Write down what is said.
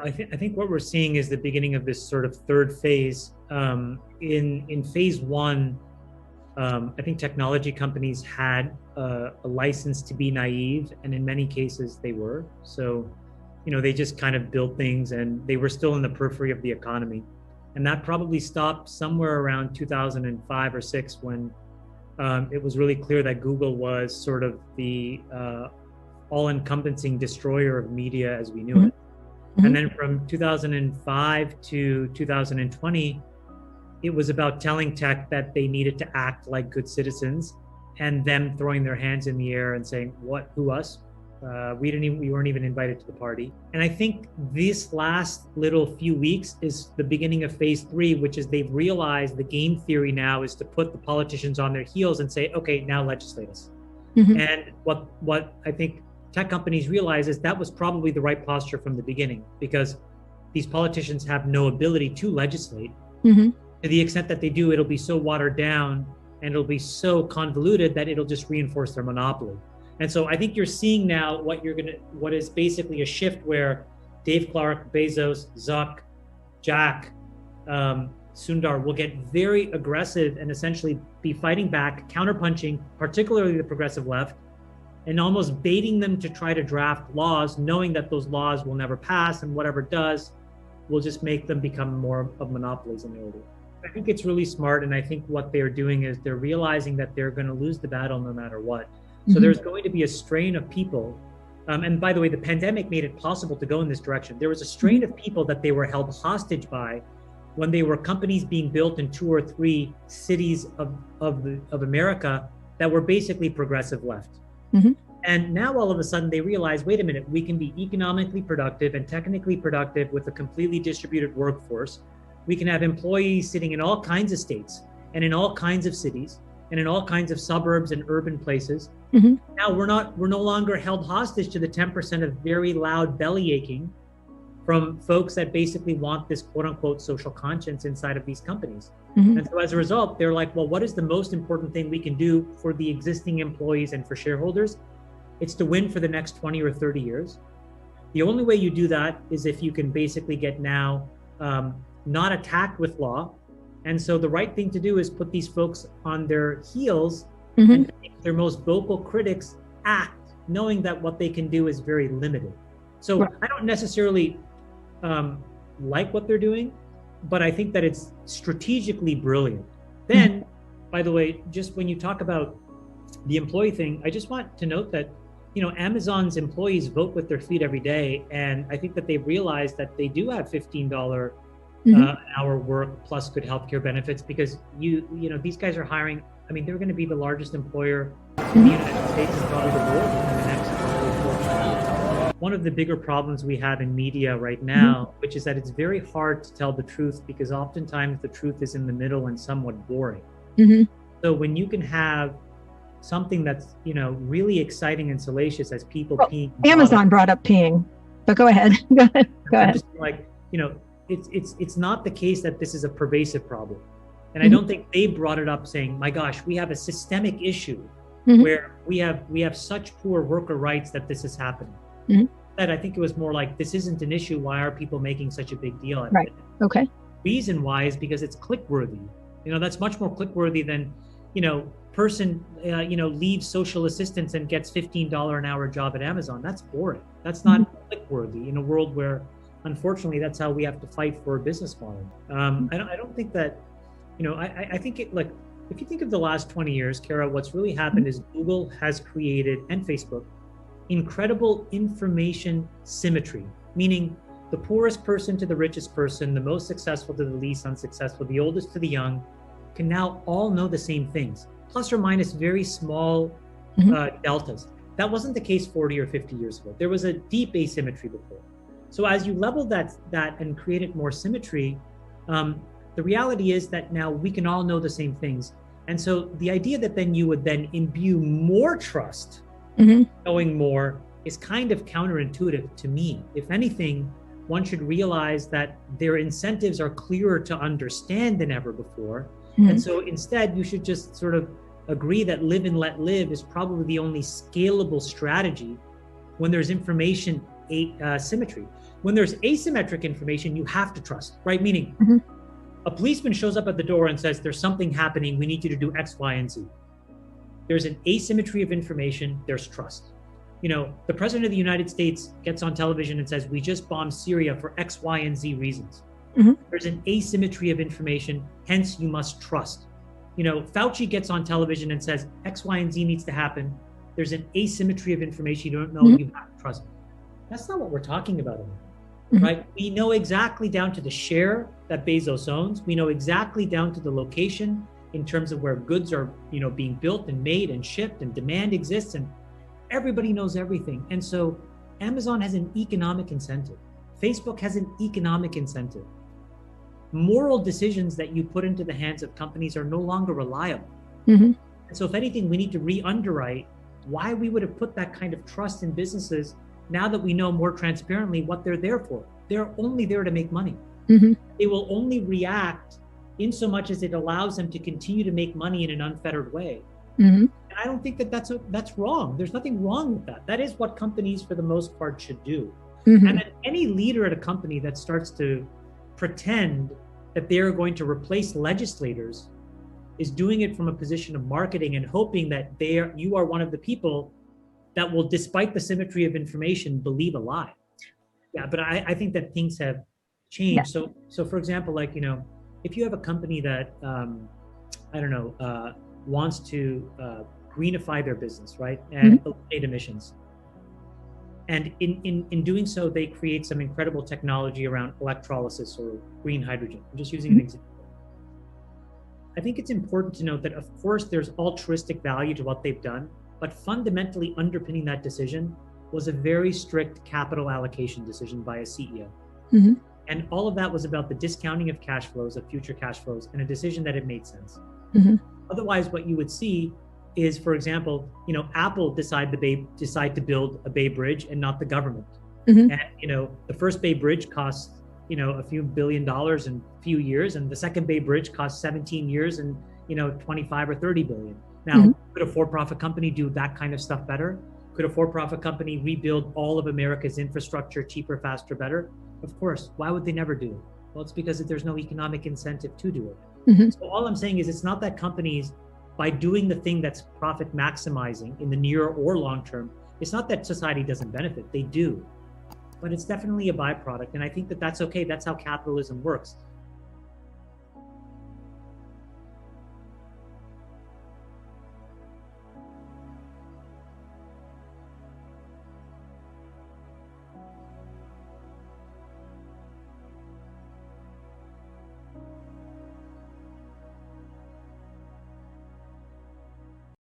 I think what we're seeing is the beginning of this sort of third phase. In phase one, I think technology companies had a license to be naive, and in many cases they were. So, they just kind of built things, and they were still in the periphery of the economy. And that probably stopped somewhere around 2005 or six, when it was really clear that Google was sort of the all-encompassing destroyer of media as we knew it. And then from 2005 to 2020, it was about telling tech that they needed to act like good citizens, and them throwing their hands in the air and saying, "What? Who? Us? We weren't even invited to the party." And I think this last little few weeks is the beginning of phase three, which is they've realized the game theory now is to put the politicians on their heels and say, "Okay, now legislate us." And what I think tech companies realize is that was probably the right posture from the beginning, because these politicians have no ability to legislate. To the extent that they do, it'll be so watered down and it'll be so convoluted that it'll just reinforce their monopoly. And so I think you're seeing now what is basically a shift where Dave Clark, Bezos, Zuck, Jack, Sundar will get very aggressive and essentially be fighting back, counterpunching, particularly the progressive left, and almost baiting them to try to draft laws, knowing that those laws will never pass, and whatever it does will just make them become more of monopolies than they will do. I think it's really smart, and I think what they're doing is they're realizing that they're going to lose the battle no matter what. So there's going to be a strain of people, and by the way, the pandemic made it possible to go in this direction. There was a strain of people that they were held hostage by when they were companies being built in 2 or 3 cities of America that were basically progressive left. And now all of a sudden they realize, wait a minute, we can be economically productive and technically productive with a completely distributed workforce. We can have employees sitting in all kinds of states and in all kinds of cities and in all kinds of suburbs and urban places. Now we're no longer held hostage to the 10% of very loud belly aching from folks that basically want this quote unquote social conscience inside of these companies. And so as a result, they're like, well, what is the most important thing we can do for the existing employees and for shareholders? It's to win for the next 20 or 30 years. The only way you do that is if you can basically get now not attacked with law. And so the right thing to do is put these folks on their heels and make their most vocal critics act, knowing that what they can do is very limited. So I don't necessarily like what they're doing, but I think that it's strategically brilliant. Then, by the way, just when you talk about the employee thing, I just want to note that, Amazon's employees vote with their feet every day. And I think that they've realized that they do have $15 an hour work plus good healthcare benefits, because these guys are hiring. I mean, they're going to be the largest employer in the United States and probably the world in the next probably 4 years. One of the bigger problems we have in media right now, which is that it's very hard to tell the truth, because oftentimes the truth is in the middle and somewhat boring. So when you can have something that's, really exciting and salacious as people peeing. Amazon brought up peeing, but go ahead. Go ahead. Just like, it's not the case that this is a pervasive problem. And I don't think they brought it up saying, my gosh, we have a systemic issue where we have such poor worker rights that this is happening. That I think it was more like, this isn't an issue. Why are people making such a big deal out of it? Okay. Reason why is because it's click worthy. That's much more click worthy than, person, leaves social assistance and gets $15 an hour job at Amazon. That's boring. That's not click worthy in a world where, unfortunately, that's how we have to fight for a business model. I don't think that, I think it, like, if you think of the last 20 years, Kara, what's really happened is Google has created, and Facebook, incredible information symmetry, meaning the poorest person to the richest person, the most successful to the least unsuccessful, the oldest to the young, can now all know the same things, plus or minus very small deltas. That wasn't the case 40 or 50 years ago. There was a deep asymmetry before. So as you level that and created more symmetry, the reality is that now we can all know the same things. And so the idea that then you would then imbue more trust, knowing more, is kind of counterintuitive to me. If anything, one should realize that their incentives are clearer to understand than ever before. And so instead, you should just sort of agree that live and let live is probably the only scalable strategy when there's information symmetry. When there's asymmetric information, you have to trust, right? Meaning Mhm. a policeman shows up at the door and says, there's something happening. We need you to do X, Y, and Z. There's an asymmetry of information. There's trust. The president of the United States gets on television and says, we just bombed Syria for X, Y, and Z reasons. Mhm. There's an asymmetry of information. Hence, you must trust. Fauci gets on television and says, X, Y, and Z needs to happen. There's an asymmetry of information. You don't know, Mhm. you have to trust. That's not what we're talking about anymore. Mhm. Right? We know exactly down to the share that Bezos owns. We know exactly down to the location in terms of where goods are, being built and made and shipped, and demand exists, and everybody knows everything. And so Amazon has an economic incentive. Facebook has an economic incentive. Moral decisions that you put into the hands of companies are no longer reliable. Mhm. And so if anything, we need to re-underwrite why we would have put that kind of trust in businesses now that we know more transparently what they're there for. They're only there to make money. Mhm. They will only react in so much as it allows them to continue to make money in an unfettered way. Mhm. And I don't think that that's wrong. There's nothing wrong with that. That is what companies, for the most part, should do. Mhm. And then any leader at a company that starts to pretend that they are going to replace legislators is doing it from a position of marketing and hoping that you are one of the people that will, despite the symmetry of information, believe a lie. Yeah, but I think that things have changed. Yeah. So for example, if you have a company that wants to greenify their business, right, and eliminate emissions, and in doing so, they create some incredible technology around electrolysis or green hydrogen. I'm just using an example. I think it's important to note that, of course, there's altruistic value to what they've done, but fundamentally underpinning that decision was a very strict capital allocation decision by a CEO. Mhm. And all of that was about the discounting of cash flows, of future cash flows, and a decision that it made sense. Mhm. Otherwise, what you would see is, for example, Apple decide to build a Bay Bridge and not the government. Mhm. And the first Bay Bridge costs a few $1 billion in a few years, and the second Bay Bridge costs 17 years and 25 or 30 billion. Now, could a for-profit company do that kind of stuff better? Could a for-profit company rebuild all of America's infrastructure cheaper, faster, better? Of course. Why would they never do it? Well, it's because there's no economic incentive to do it. Mhm. So all I'm saying is, it's not that companies, by doing the thing that's profit maximizing in the near or long term, it's not that society doesn't benefit. They do. But it's definitely a byproduct. And I think that that's okay. That's how capitalism works.